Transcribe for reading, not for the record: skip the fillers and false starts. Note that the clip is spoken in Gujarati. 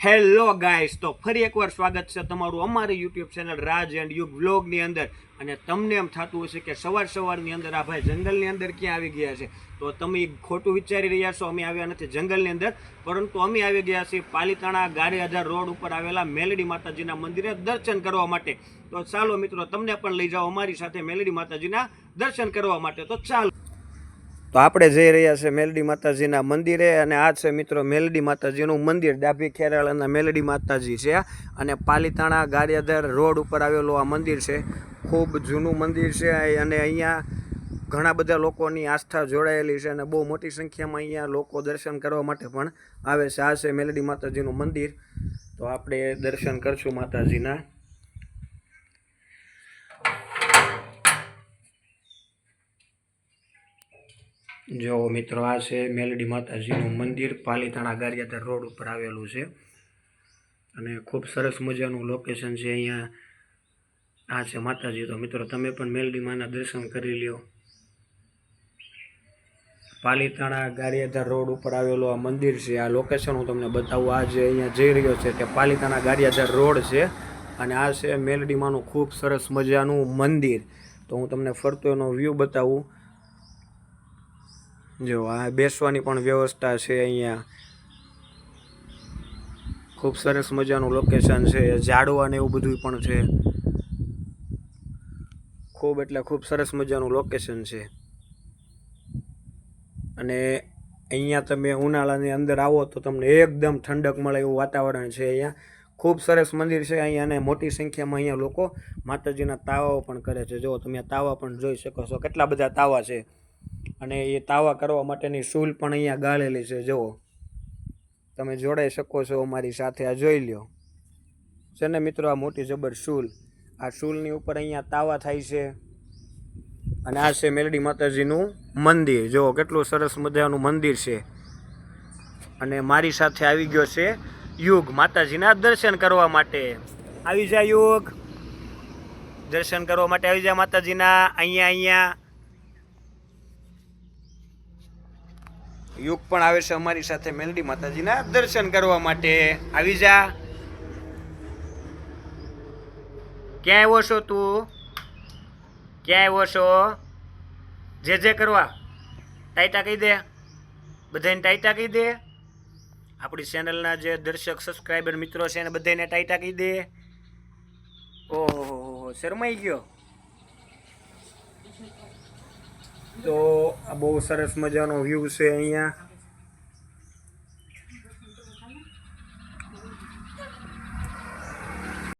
હેલો ગાઈસ, તો ફરી એકવાર સ્વાગત છે તમારું અમારી યુટ્યુબ ચેનલ રાજ એન્ડ યુગ વ્લોગની અંદર. અને તમને એમ થતું હશે કે સવારની અંદર આ ભાઈ જંગલની અંદર ક્યાં આવી ગયા છે, તો તમે ખોટું વિચારી રહ્યા છો. અમે આવ્યા નથી જંગલની અંદર, પરંતુ અમે આવી ગયા છીએ પાલીતાણા ગારિયાધાર રોડ ઉપર આવેલા મેલડી માતાજીના મંદિરે દર્શન કરવા માટે. તો ચાલો મિત્રો, તમને પણ લઈ જાઓ અમારી સાથે મેલડી માતાજીના દર્શન કરવા માટે. તો ચાલો, તો આપણે જઈ રહ્યા છે મેલડી માતાજીના મંદિરે. અને આ છે મિત્રો મેલડી માતાજીનું મંદિર. ડાભી ખેરાળાના મેલડી માતાજી છે અને પાલીતાણા ગારિયાધાર રોડ ઉપર આવેલું આ મંદિર છે. ખૂબ જૂનું મંદિર છે અને અહીંયા ઘણા બધા લોકોની આસ્થા જોડાયેલી છે અને બહુ મોટી સંખ્યામાં અહીંયા લોકો દર્શન કરવા માટે પણ આવે છે. આ છે મેલડી માતાજીનું મંદિર. તો આપણે દર્શન કરશું માતાજીના. જો મિત્રો, આ છે મેલડી માતાજીનું મંદિર. પાલીતાણા ગારિયાધાર રોડ ઉપર આવેલું છે અને ખૂબ સરસ મજાનું લોકેશન છે. અહીંયા આ છે માતાજી. તો મિત્રો, તમે પણ મેલડી માના દર્શન કરી લ્યો. પાલીતાણા ગારિયાધાર રોડ ઉપર આવેલું આ મંદિર છે. આ લોકેશન હું તમને બતાવું. આ જે અહીંયા જઈ રહ્યો છે તે પાલીતાણા ગારિયાધાર રોડ છે અને આ છે મેલડી માનું ખૂબ સરસ મજાનું મંદિર. તો હું તમને ફરતો એનો વ્યૂ બતાવું. જો આ બેસવાની પણ વ્યવસ્થા છે અહીંયા. ખૂબ સરસ મજાનું લોકેશન છે. ઝાડવા ને એવું બધું પણ છે. ખૂબ એટલે ખૂબ સરસ મજાનું લોકેશન છે. અને અહીંયા તમે ઉનાળાની અંદર આવો તો તમને એકદમ ઠંડક મળે એવું વાતાવરણ છે. અહીંયા ખૂબ સરસ મંદિર છે અહીંયા અને મોટી સંખ્યામાં અહીંયા લોકો માતાજીના તાવાઓ પણ કરે છે. જો તમે તાવા પણ જોઈ શકો છો, કેટલા બધા તાવા છે. અને એ તાવા કરવા માટેની શૂલ પણ અહીંયા ગાળેલી છે. જુઓ, તમે જોડાઈ શકો છો અમારી સાથે. આ જોઈ લ્યો છે ને મિત્રો, આ મોટી જબર શૂલ. આ શૂલની ઉપર અહીંયા તાવા થાય છે. અને આ છે મેલડી માતાજીનું મંદિર. જુઓ કેટલું સરસ મજાનું મંદિર છે. અને મારી સાથે આવી ગયો છે યુગ માતાજીના દર્શન કરવા માટે. આવી જા યુગ, દર્શન કરવા માટે આવી જા માતાજીના. અહીંયા યુગ પણ આવે છે અમારી સાથે મેલડી માતાજીના દર્શન કરવા માટે. આવી જા. ક્યાં આવ્યો છો તું? ક્યાં આવ્યો છો? જે કરવા ટાઈટા કહી દે, બધાને ટાઈટા કહી દે. આપણી ચેનલના જે દર્શક સબસ્ક્રાઈબર મિત્રો છે એને બધાને ટાઈટા કહી દે. ઓહો, શરમાઈ ગયો. તો આ બહુ સરસ મજાનો વ્યૂ છે અહીંયા.